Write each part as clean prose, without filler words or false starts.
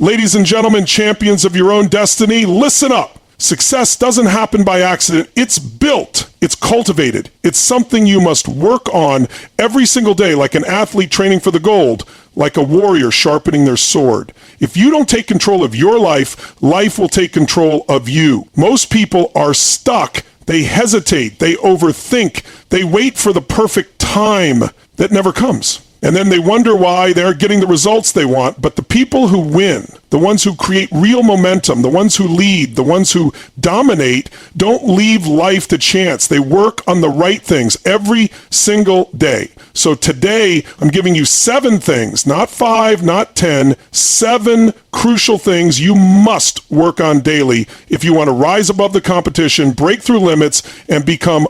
Ladies and gentlemen, champions of your own destiny, listen up. Success doesn't happen by accident. It's built. It's cultivated. It's something you must work on every single day, like an athlete training for the gold, like a warrior sharpening their sword. If you don't take control of your life, life will take control of you. Most people are stuck. They hesitate. They overthink. They wait for the perfect time that never comes. And then they wonder why they're getting the results they want. But the people who win, the ones who create real momentum, the ones who lead, the ones who dominate, don't leave life to chance. They work on the right things every single day. So today, I'm giving you 7 things, not 5, not 10, 7 crucial things you must work on daily if you want to rise above the competition, break through limits, and become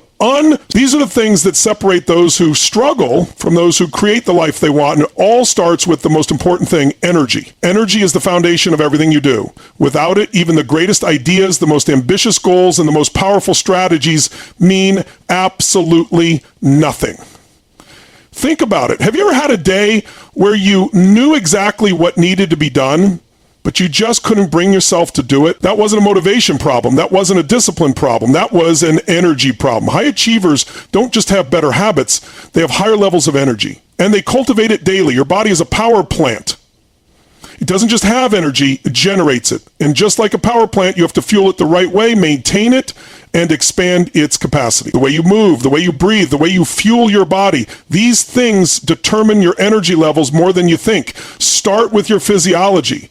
These are the things that separate those who struggle from those who create the life they want, and it all starts with the most important thing, energy. Energy is the foundation of everything you do. Without it, even the greatest ideas, the most ambitious goals, and the most powerful strategies mean absolutely nothing. Think about it. Have you ever had a day where you knew exactly what needed to be done, but you just couldn't bring yourself to do it? That wasn't a motivation problem. That wasn't a discipline problem. That was an energy problem. High achievers don't just have better habits, they have higher levels of energy, and they cultivate it daily. Your body is a power plant. It doesn't just have energy, it generates it. And just like a power plant, you have to fuel it the right way, maintain it, and expand its capacity. The way you move, the way you breathe, the way you fuel your body, these things determine your energy levels more than you think. Start with your physiology.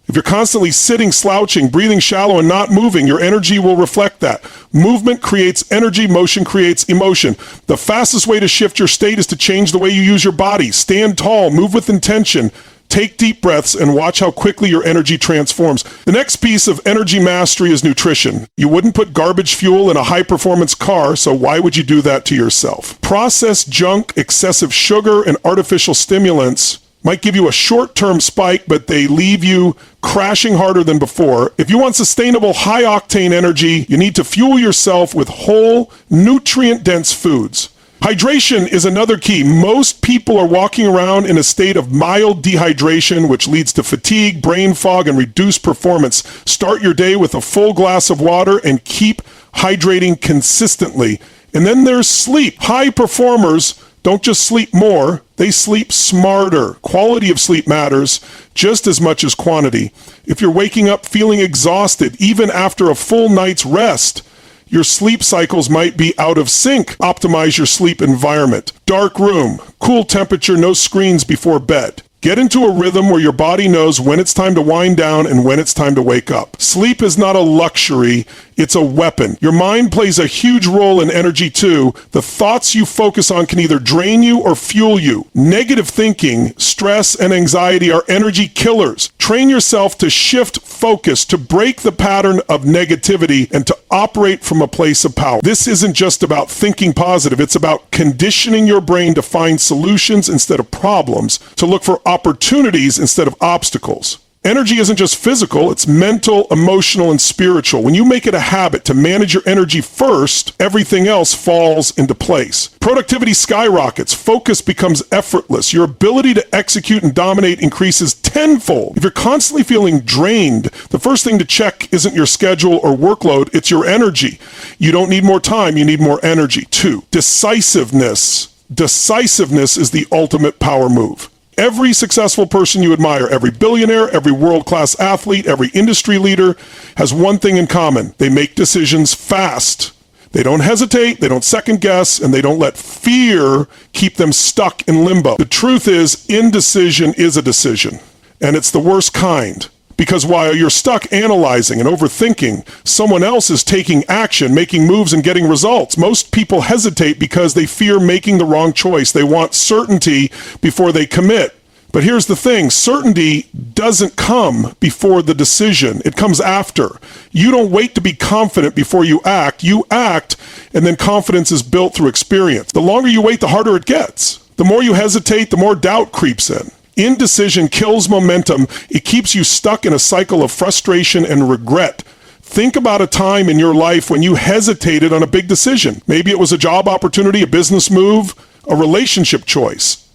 If you're constantly sitting, slouching, breathing shallow, and not moving, your energy will reflect that. Movement creates energy, motion creates emotion. The fastest way to shift your state is to change the way you use your body. Stand tall, move with intention, take deep breaths, and watch how quickly your energy transforms. The next piece of energy mastery is nutrition. You wouldn't put garbage fuel in a high-performance car, so why would you do that to yourself? Processed junk, excessive sugar, and artificial stimulants might give you a short-term spike, but they leave you crashing harder than before. If you want sustainable, high-octane energy, you need to fuel yourself with whole, nutrient-dense foods. Hydration is another key. Most people are walking around in a state of mild dehydration, which leads to fatigue, brain fog, and reduced performance. Start your day with a full glass of water and keep hydrating consistently. And then there's sleep. High performers don't just sleep more, they sleep smarter. Quality of sleep matters just as much as quantity. If you're waking up feeling exhausted, even after a full night's rest, your sleep cycles might be out of sync. Optimize your sleep environment. Dark room, cool temperature, no screens before bed. Get into a rhythm where your body knows when it's time to wind down and when it's time to wake up. Sleep is not a luxury, it's a weapon. Your mind plays a huge role in energy too. The thoughts you focus on can either drain you or fuel you. Negative thinking, stress, and anxiety are energy killers. Train yourself to shift focus, to break the pattern of negativity, and to operate from a place of power. This isn't just about thinking positive, it's about conditioning your brain to find solutions instead of problems, to look for opportunities instead of obstacles. Energy isn't just physical, it's mental, emotional, and spiritual. When you make it a habit to manage your energy first, everything else falls into place. Productivity skyrockets, focus becomes effortless, your ability to execute and dominate increases tenfold. If you're constantly feeling drained, the first thing to check isn't your schedule or workload, it's your energy. You don't need more time, you need more energy. 2, decisiveness. Decisiveness is the ultimate power move. Every successful person you admire, every billionaire, every world-class athlete, every industry leader has one thing in common. They make decisions fast. They don't hesitate, they don't second guess, and they don't let fear keep them stuck in limbo. The truth is, indecision is a decision, and it's the worst kind. Because while you're stuck analyzing and overthinking, someone else is taking action, making moves, and getting results. Most people hesitate because they fear making the wrong choice. They want certainty before they commit. But here's the thing, certainty doesn't come before the decision. It comes after. You don't wait to be confident before you act, and then confidence is built through experience. The longer you wait, the harder it gets. The more you hesitate, the more doubt creeps in. Indecision kills momentum. It keeps you stuck in a cycle of frustration and regret. Think about a time in your life when you hesitated on a big decision. Maybe it was a job opportunity, a business move, a relationship choice.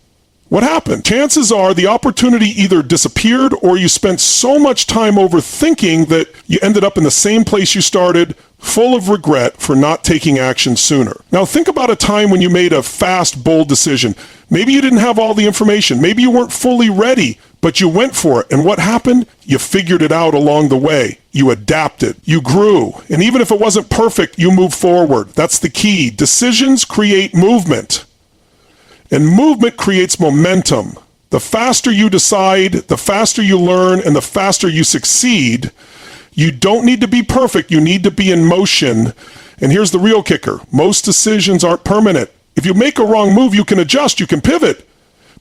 What happened? Chances are the opportunity either disappeared or you spent so much time overthinking that you ended up in the same place you started, full of regret for not taking action sooner. Now think about a time when you made a fast, bold decision. Maybe you didn't have all the information. Maybe you weren't fully ready, but you went for it. And what happened? You figured it out along the way. You adapted. You grew. And even if it wasn't perfect, you moved forward. That's the key. Decisions create movement. And movement creates momentum. The faster you decide, the faster you learn, and the faster you succeed. You don't need to be perfect. You need to be in motion. And here's the real kicker. Most decisions aren't permanent. If you make a wrong move, you can adjust, you can pivot.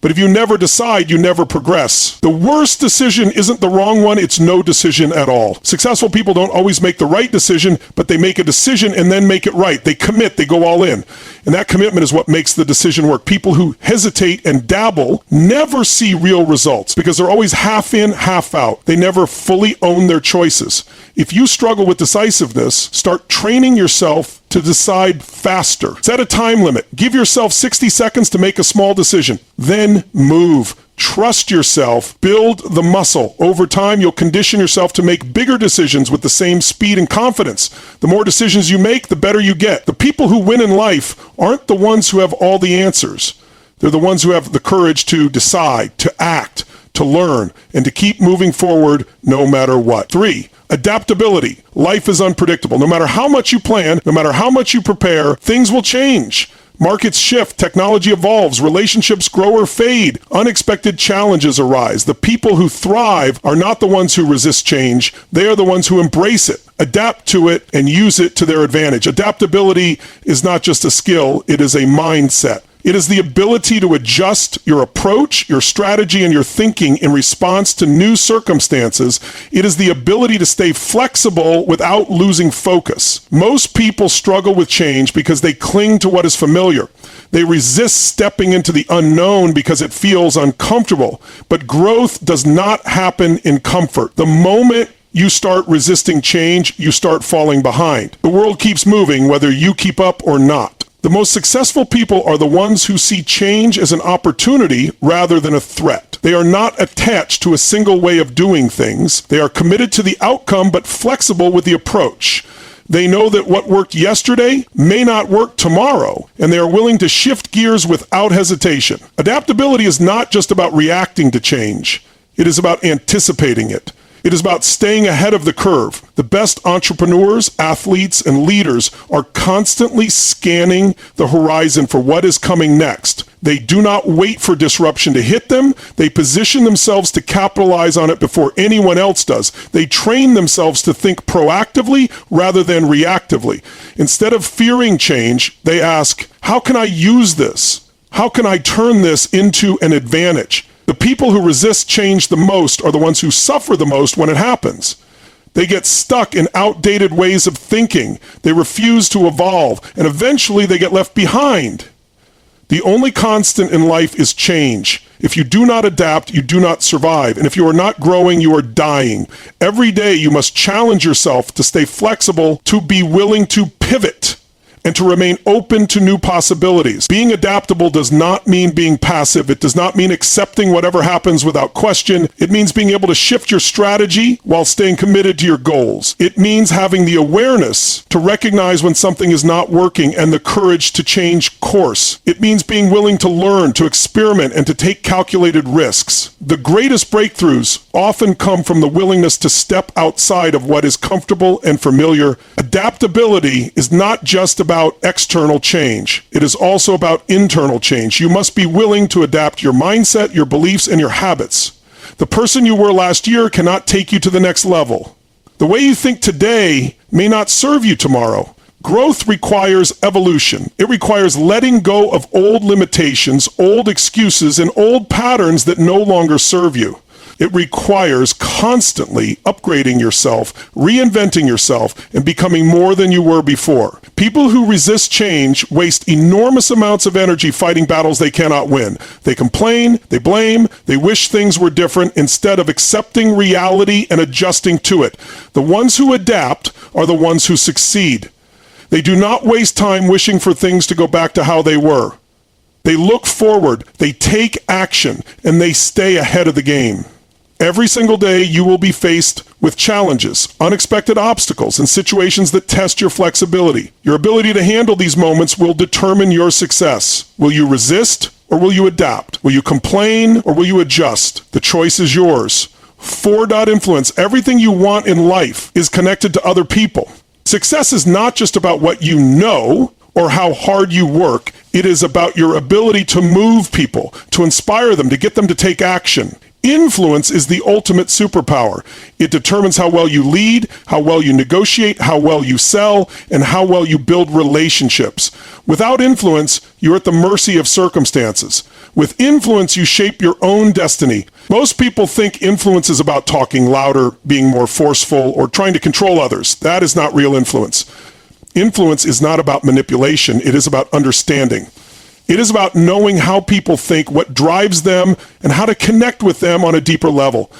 But if you never decide, you never progress. The worst decision isn't the wrong one, it's no decision at all. Successful people don't always make the right decision, but they make a decision and then make it right. They commit, they go all in. And that commitment is what makes the decision work. People who hesitate and dabble never see real results because they're always half in, half out. They never fully own their choices. If you struggle with decisiveness, start training yourself to decide faster. Set a time limit. Give yourself 60 seconds to make a small decision. Then move. Trust yourself. Build the muscle. Over time, you'll condition yourself to make bigger decisions with the same speed and confidence. The more decisions you make, the better you get. The people who win in life aren't the ones who have all the answers. They're the ones who have the courage to decide, to act, to learn, and to keep moving forward no matter what. 3. Adaptability. Life is unpredictable. No matter how much you plan, no matter how much you prepare, things will change. Markets shift, technology evolves, relationships grow or fade, unexpected challenges arise. The people who thrive are not the ones who resist change. They are the ones who embrace it, adapt to it, and use it to their advantage. Adaptability is not just a skill, it is a mindset. It is the ability to adjust your approach, your strategy, and your thinking in response to new circumstances. It is the ability to stay flexible without losing focus. Most people struggle with change because they cling to what is familiar. They resist stepping into the unknown because it feels uncomfortable. But growth does not happen in comfort. The moment you start resisting change, you start falling behind. The world keeps moving whether you keep up or not. The most successful people are the ones who see change as an opportunity rather than a threat. They are not attached to a single way of doing things. They are committed to the outcome but flexible with the approach. They know that what worked yesterday may not work tomorrow, and they are willing to shift gears without hesitation. Adaptability is not just about reacting to change. It is about anticipating it. It is about staying ahead of the curve. The best entrepreneurs, athletes, and leaders are constantly scanning the horizon for what is coming next. They do not wait for disruption to hit them. They position themselves to capitalize on it before anyone else does. They train themselves to think proactively rather than reactively. Instead of fearing change, they ask, how can I use this? How can I turn this into an advantage? The people who resist change the most are the ones who suffer the most when it happens. They get stuck in outdated ways of thinking. They refuse to evolve, and eventually they get left behind. The only constant in life is change. If you do not adapt, you do not survive. And if you are not growing, you are dying. Every day you must challenge yourself to stay flexible, to be willing to pivot, and to remain open to new possibilities. Being adaptable does not mean being passive. It does not mean accepting whatever happens without question. It means being able to shift your strategy while staying committed to your goals. It means having the awareness to recognize when something is not working and the courage to change course. It means being willing to learn, to experiment, and to take calculated risks. The greatest breakthroughs often come from the willingness to step outside of what is comfortable and familiar. Adaptability is not just about external change. It is also about internal change. You must be willing to adapt your mindset, your beliefs, and your habits. The person you were last year cannot take you to the next level. The way you think today may not serve you tomorrow. Growth requires evolution. It requires letting go of old limitations, old excuses, and old patterns that no longer serve you. It requires constantly upgrading yourself, reinventing yourself, and becoming more than you were before. People who resist change waste enormous amounts of energy fighting battles they cannot win. They complain, they blame, they wish things were different instead of accepting reality and adjusting to it. The ones who adapt are the ones who succeed. They do not waste time wishing for things to go back to how they were. They look forward, they take action, and they stay ahead of the game. Every single day, you will be faced with challenges, unexpected obstacles, and situations that test your flexibility. Your ability to handle these moments will determine your success. Will you resist or will you adapt? Will you complain or will you adjust? The choice is yours. 4.influence, everything you want in life is connected to other people. Success is not just about what you know or how hard you work. It is about your ability to move people, to inspire them, to get them to take action. Influence is the ultimate superpower. It determines how well you lead, how well you negotiate, how well you sell, and how well you build relationships. Without influence, you're at the mercy of circumstances. With influence, you shape your own destiny. Most people think influence is about talking louder, being more forceful, or trying to control others. That is not real influence. Influence is not about manipulation. It is about understanding. It is about knowing how people think, what drives them, and how to connect with them on a deeper level.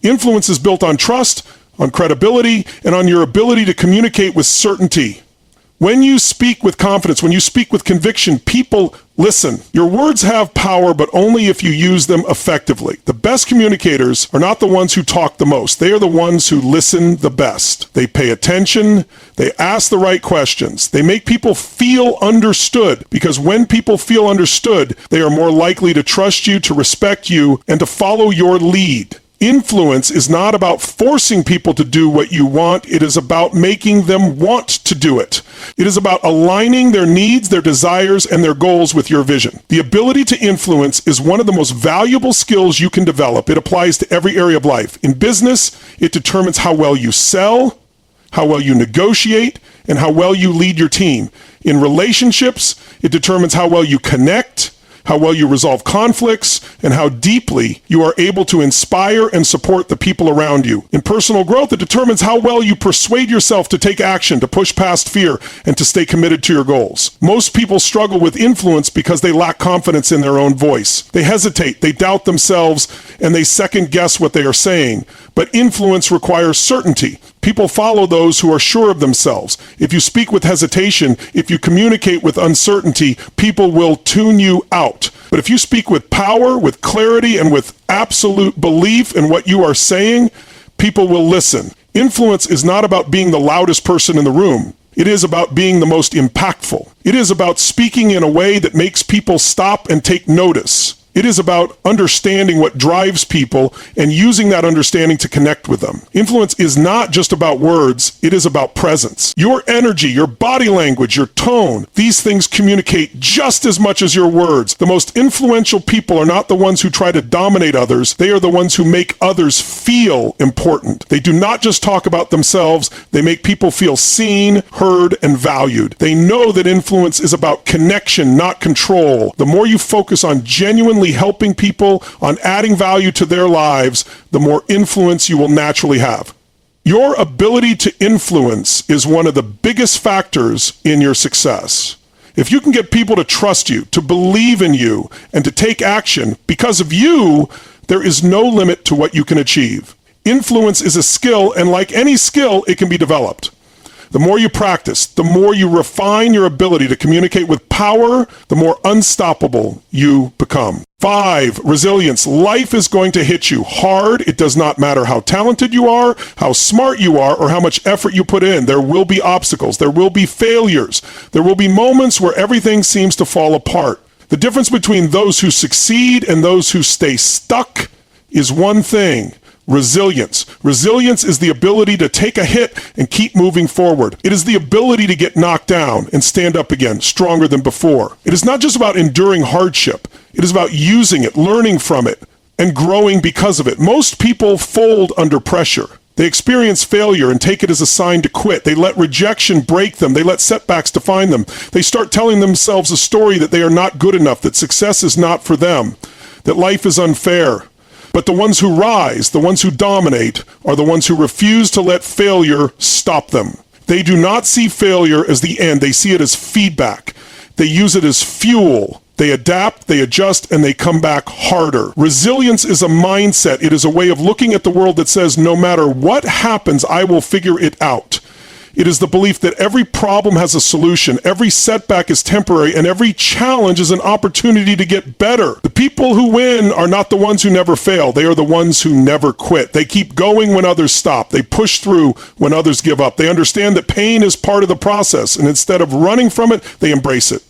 Influence is built on trust, on credibility, and on your ability to communicate with certainty. When you speak with confidence, when you speak with conviction, people listen. Your words have power, but only if you use them effectively. The best communicators are not the ones who talk the most. They are the ones who listen the best. They pay attention. They ask the right questions. They make people feel understood, because when people feel understood, they are more likely to trust you, to respect you, and to follow your lead. Influence is not about forcing people to do what you want. It is about making them want to do it. It is about aligning their needs, their desires, and their goals with your vision. The ability to influence is one of the most valuable skills you can develop. It applies to every area of life. In business, it determines how well you sell, how well you negotiate, and how well you lead your team. In relationships, it determines how well you connect, how well you resolve conflicts, and how deeply you are able to inspire and support the people around you. In personal growth, it determines how well you persuade yourself to take action, to push past fear, and to stay committed to your goals. Most people struggle with influence because they lack confidence in their own voice. They hesitate, they doubt themselves, and they second guess what they are saying. But influence requires certainty. People follow those who are sure of themselves. If you speak with hesitation, if you communicate with uncertainty, people will tune you out. But if you speak with power, with clarity, and with absolute belief in what you are saying, people will listen. Influence is not about being the loudest person in the room. It is about being the most impactful. It is about speaking in a way that makes people stop and take notice. It is about understanding what drives people and using that understanding to connect with them. Influence is not just about words, it is about presence. Your energy, your body language, your tone, these things communicate just as much as your words. The most influential people are not the ones who try to dominate others, they are the ones who make others feel important. They do not just talk about themselves, they make people feel seen, heard, and valued. They know that influence is about connection, not control. The more you focus on genuinely helping people, on adding value to their lives, the more influence you will naturally have. Your ability to influence is one of the biggest factors in your success. If you can get people to trust you, to believe in you, and to take action because of you, there is no limit to what you can achieve. Influence is a skill, and like any skill, it can be developed. The more you practice, the more you refine your ability to communicate with power, the more unstoppable you become. 5, resilience. Life is going to hit you hard. It does not matter how talented you are, how smart you are, or how much effort you put in. There will be obstacles. There will be failures. There will be moments where everything seems to fall apart. The difference between those who succeed and those who stay stuck is one thing: resilience. Resilience is the ability to take a hit and keep moving forward. It is the ability to get knocked down and stand up again, stronger than before. It is not just about enduring hardship. It is about using it, learning from it, and growing because of it. Most people fold under pressure. They experience failure and take it as a sign to quit. They let rejection break them. They let setbacks define them. They start telling themselves a story that they are not good enough, that success is not for them, that life is unfair. But the ones who rise, the ones who dominate, are the ones who refuse to let failure stop them. They do not see failure as the end. They see it as feedback. They use it as fuel. They adapt, they adjust, and they come back harder. Resilience is a mindset. It is a way of looking at the world that says, no matter what happens, I will figure it out. It is the belief that every problem has a solution, every setback is temporary, and every challenge is an opportunity to get better. The people who win are not the ones who never fail. They are the ones who never quit. They keep going when others stop. They push through when others give up. They understand that pain is part of the process, and instead of running from it, they embrace it.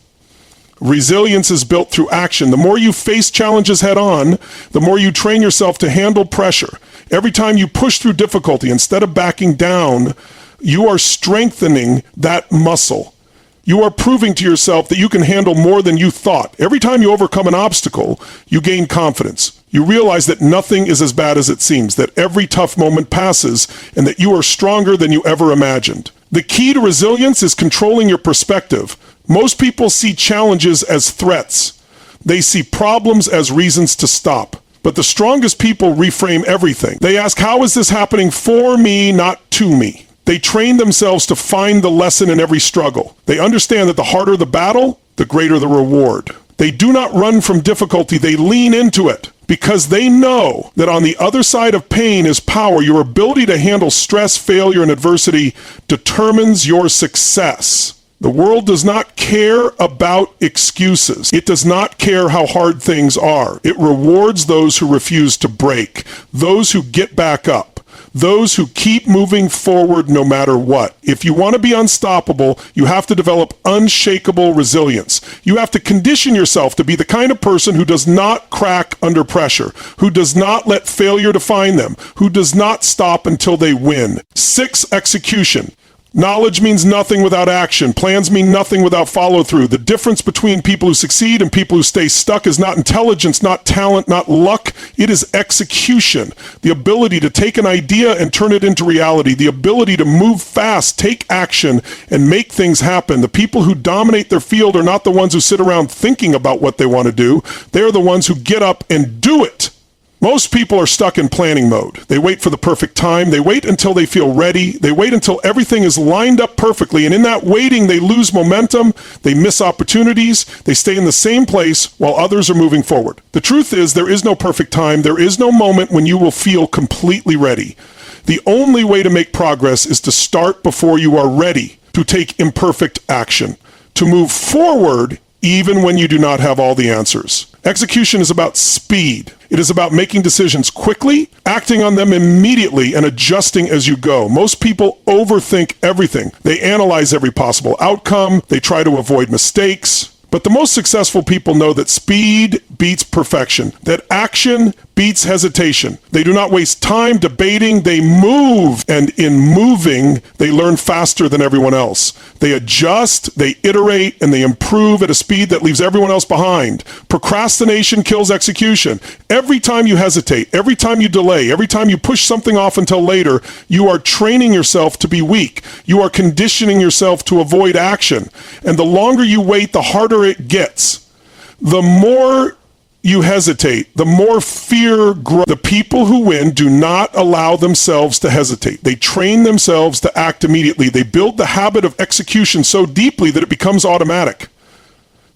Resilience is built through action. The more you face challenges head on, the more you train yourself to handle pressure. Every time you push through difficulty, instead of backing down, you are strengthening that muscle. You are proving to yourself that you can handle more than you thought. Every time you overcome an obstacle, you gain confidence. You realize that nothing is as bad as it seems, that every tough moment passes, and that you are stronger than you ever imagined. The key to resilience is controlling your perspective. Most people see challenges as threats. They see problems as reasons to stop. But the strongest people reframe everything. They ask, how is this happening for me, not to me? They train themselves to find the lesson in every struggle. They understand that the harder the battle, the greater the reward. They do not run from difficulty, they lean into it, because they know that on the other side of pain is power. Your ability to handle stress, failure, and adversity determines your success. The world does not care about excuses. It does not care how hard things are. It rewards those who refuse to break, those who get back up, those who keep moving forward no matter what. If you want to be unstoppable, you have to develop unshakable resilience. You have to condition yourself to be the kind of person who does not crack under pressure, who does not let failure define them, who does not stop until they win. 6, execution. Knowledge means nothing without action. Plans mean nothing without follow-through. The difference between people who succeed and people who stay stuck is not intelligence, not talent, not luck. It is execution. The ability to take an idea and turn it into reality. The ability to move fast, take action, and make things happen. The people who dominate their field are not the ones who sit around thinking about what they want to do. They are the ones who get up and do it. Most people are stuck in planning mode. They wait for the perfect time. They wait until they feel ready. They wait until everything is lined up perfectly. And in that waiting, they lose momentum. They miss opportunities. They stay in the same place while others are moving forward. The truth is, there is no perfect time. There is no moment when you will feel completely ready. The only way to make progress is to start before you are ready, to take imperfect action, to move forward even when you do not have all the answers. Execution is about speed. It is about making decisions quickly, acting on them immediately, and adjusting as you go. Most people overthink everything. They analyze every possible outcome. They try to avoid mistakes. But the most successful people know that speed beats perfection, that action beats hesitation. They do not waste time debating, they move. And in moving, they learn faster than everyone else. They adjust, they iterate, and they improve at a speed that leaves everyone else behind. Procrastination kills execution. Every time you hesitate, every time you delay, every time you push something off until later, you are training yourself to be weak. You are conditioning yourself to avoid action. And the longer you wait, the harder it gets. The more you hesitate, the more fear grows. The people who win do not allow themselves to hesitate. They train themselves to act immediately. They build the habit of execution so deeply that it becomes automatic.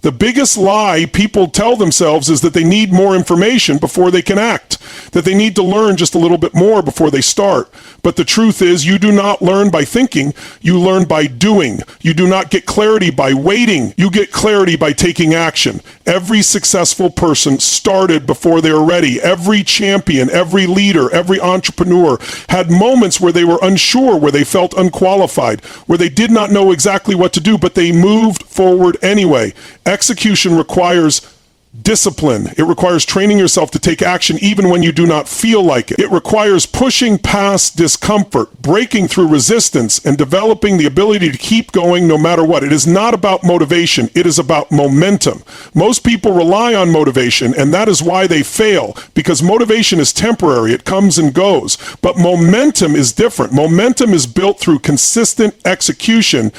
The biggest lie people tell themselves is that they need more information before they can act, that they need to learn just a little bit more before they start. But the truth is, you do not learn by thinking, you learn by doing. You do not get clarity by waiting, you get clarity by taking action. Every successful person started before they were ready. Every champion, every leader, every entrepreneur had moments where they were unsure, where they felt unqualified, where they did not know exactly what to do, but they moved forward anyway. Execution requires discipline. It requires training yourself to take action even when you do not feel like it. It requires pushing past discomfort, breaking through resistance, and developing the ability to keep going no matter what. It is not about motivation. It is about momentum. Most people rely on motivation, and that is why they fail, because motivation is temporary. It comes and goes. But momentum is different. Momentum is built through consistent execution,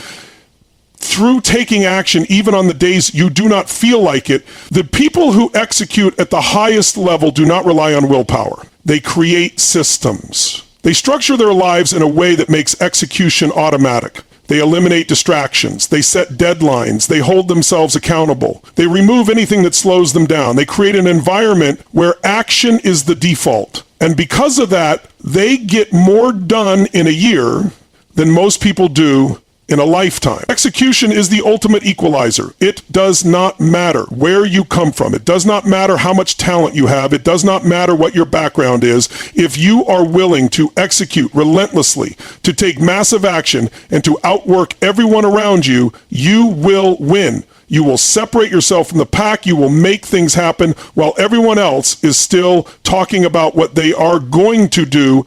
through taking action even on the days you do not feel like it. The people who execute at the highest level do not rely on willpower. They create systems. They structure their lives in a way that makes execution automatic. They eliminate distractions. They set deadlines. They hold themselves accountable. They remove anything that slows them down. They create an environment where action is the default. And because of that, they get more done in a year than most people do in a lifetime. Execution is the ultimate equalizer. It does not matter where you come from. It does not matter how much talent you have. It does not matter what your background is. If you are willing to execute relentlessly, to take massive action, and to outwork everyone around you, you will win. You will separate yourself from the pack. You will make things happen while everyone else is still talking about what they are going to do.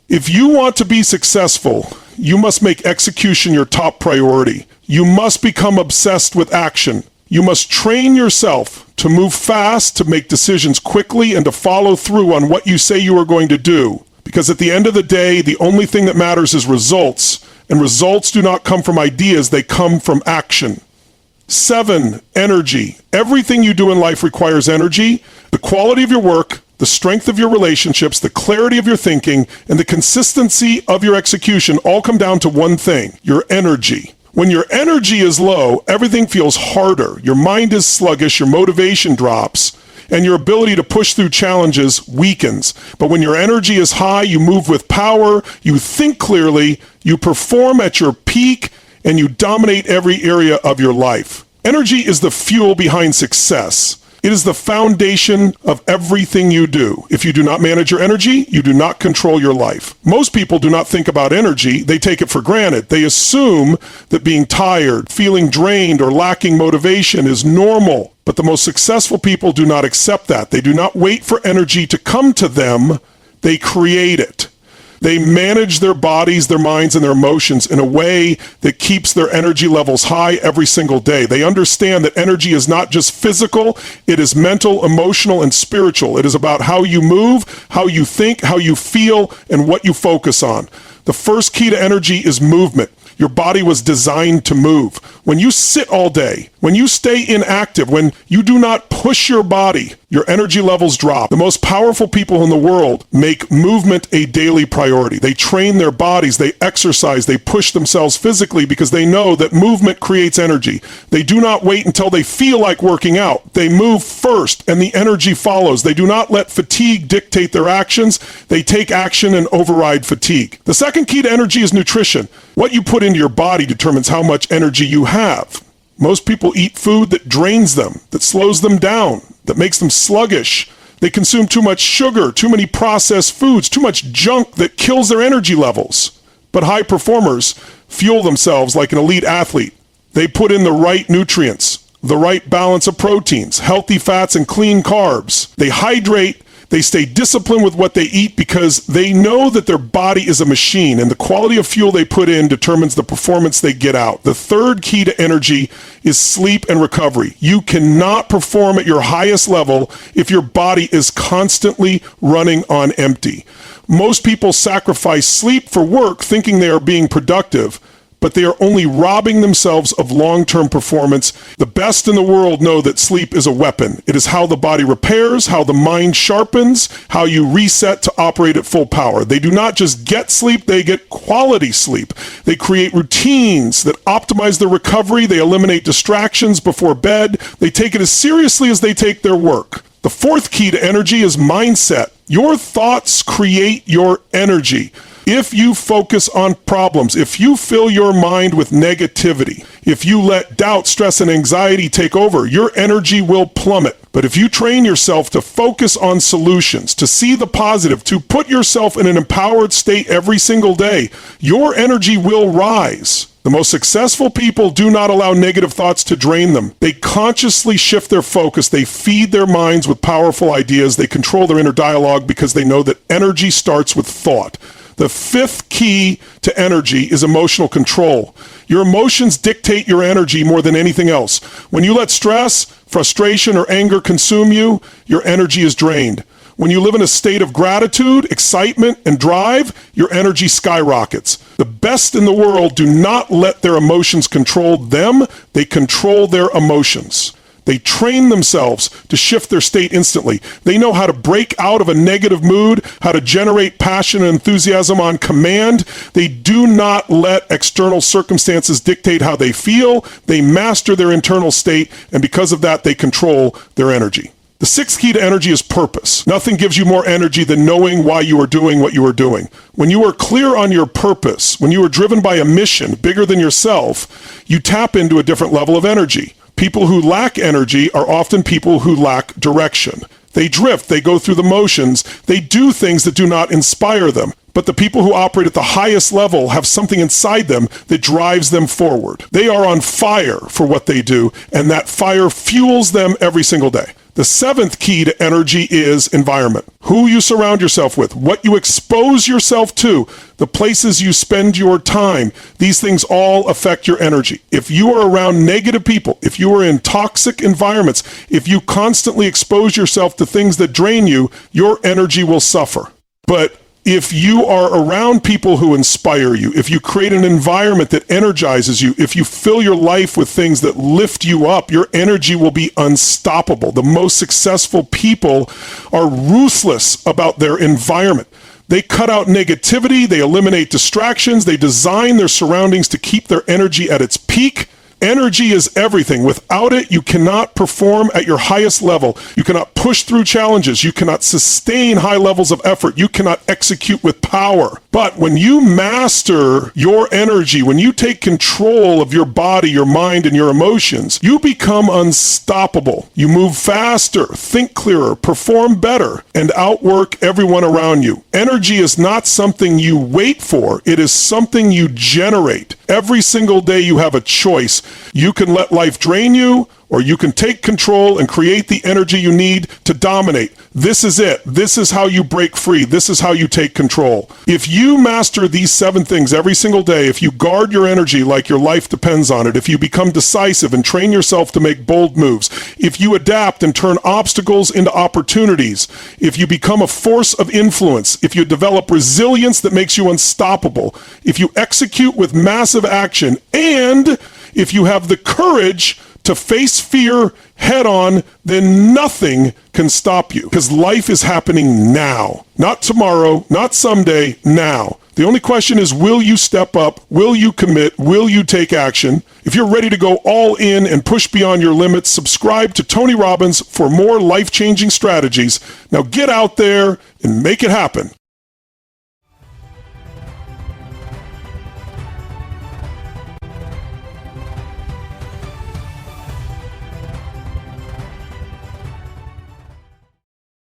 If you want to be successful, you must make execution your top priority. You must become obsessed with action. You must train yourself to move fast, to make decisions quickly, and to follow through on what you say you are going to do. Because at the end of the day, the only thing that matters is results. And results do not come from ideas, they come from action. 7, energy. Everything you do in life requires energy. The quality of your work, the strength of your relationships, the clarity of your thinking, and the consistency of your execution all come down to one thing: your energy. When your energy is low, everything feels harder. Your mind is sluggish, your motivation drops, and your ability to push through challenges weakens. But when your energy is high, you move with power, you think clearly, you perform at your peak, and you dominate every area of your life. Energy is the fuel behind success. It is the foundation of everything you do. If you do not manage your energy, you do not control your life. Most people do not think about energy. They take it for granted. They assume that being tired, feeling drained, or lacking motivation is normal. But the most successful people do not accept that. They do not wait for energy to come to them. They create it. They manage their bodies, their minds, and their emotions in a way that keeps their energy levels high every single day. They understand that energy is not just physical, it is mental, emotional, and spiritual. It is about how you move, how you think, how you feel, and what you focus on. The first key to energy is movement. Your body was designed to move. When you sit all day, when you stay inactive, when you do not push your body, your energy levels drop. The most powerful people in the world make movement a daily priority. They train their bodies, they exercise, they push themselves physically because they know that movement creates energy. They do not wait until they feel like working out. They move first and the energy follows. They do not let fatigue dictate their actions. They take action and override fatigue. The second key to energy is nutrition. What you put into your body determines how much energy you have. Most people eat food that drains them, that slows them down, that makes them sluggish. They consume too much sugar, too many processed foods, too much junk that kills their energy levels. But high performers fuel themselves like an elite athlete. They put in the right nutrients, the right balance of proteins, healthy fats, and clean carbs. They hydrate. They stay disciplined with what they eat because they know that their body is a machine and the quality of fuel they put in determines the performance they get out. The third key to energy is sleep and recovery. You cannot perform at your highest level if your body is constantly running on empty. Most people sacrifice sleep for work thinking they are being productive, but they are only robbing themselves of long-term performance. The best in the world know that sleep is a weapon. It is how the body repairs, how the mind sharpens, how you reset to operate at full power. They do not just get sleep, they get quality sleep. They create routines that optimize their recovery. They eliminate distractions before bed. They take it as seriously as they take their work. The fourth key to energy is mindset. Your thoughts create your energy. If you focus on problems, if you fill your mind with negativity, if you let doubt, stress, and anxiety take over, your energy will plummet. But if you train yourself to focus on solutions, to see the positive, to put yourself in an empowered state every single day, your energy will rise. The most successful people do not allow negative thoughts to drain them. They consciously shift their focus. They feed their minds with powerful ideas. They control their inner dialogue because they know that energy starts with thought. The fifth key to energy is emotional control. Your emotions dictate your energy more than anything else. When you let stress, frustration, or anger consume you, your energy is drained. When you live in a state of gratitude, excitement, and drive, your energy skyrockets. The best in the world do not let their emotions control them. They control their emotions. They train themselves to shift their state instantly. They know how to break out of a negative mood, how to generate passion and enthusiasm on command. They do not let external circumstances dictate how they feel. They master their internal state, and because of that, they control their energy. The sixth key to energy is purpose. Nothing gives you more energy than knowing why you are doing what you are doing. When you are clear on your purpose, when you are driven by a mission bigger than yourself, you tap into a different level of energy. People who lack energy are often people who lack direction. They drift, they go through the motions, they do things that do not inspire them. But the people who operate at the highest level have something inside them that drives them forward. They are on fire for what they do, and that fire fuels them every single day. The seventh key to energy is environment. Who you surround yourself with, what you expose yourself to, the places you spend your time, these things all affect your energy. If you are around negative people, if you are in toxic environments, if you constantly expose yourself to things that drain you, your energy will suffer. But if you are around people who inspire you, if you create an environment that energizes you, if you fill your life with things that lift you up, your energy will be unstoppable. The most successful people are ruthless about their environment. They cut out negativity, they eliminate distractions, they design their surroundings to keep their energy at its peak. Energy is everything. Without it, you cannot perform at your highest level. You cannot push through challenges. You cannot sustain high levels of effort. You cannot execute with power. But when you master your energy, when you take control of your body, your mind, and your emotions, you become unstoppable. You move faster, think clearer, perform better, and outwork everyone around you. Energy is not something you wait for. It is something you generate. Every single day you have a choice. You can let life drain you, or you can take control and create the energy you need to dominate. This is it. This is how you break free. This is how you take control. If you master these 7 things every single day, if you guard your energy like your life depends on it, if you become decisive and train yourself to make bold moves, if you adapt and turn obstacles into opportunities, if you become a force of influence, if you develop resilience that makes you unstoppable, if you execute with massive action, and if you have the courage to face fear head on, then nothing can stop you. Because life is happening now. Not tomorrow, not someday, now. The only question is, will you step up? Will you commit? Will you take action? If you're ready to go all in and push beyond your limits, subscribe to Tony Robbins for more life-changing strategies. Now get out there and make it happen.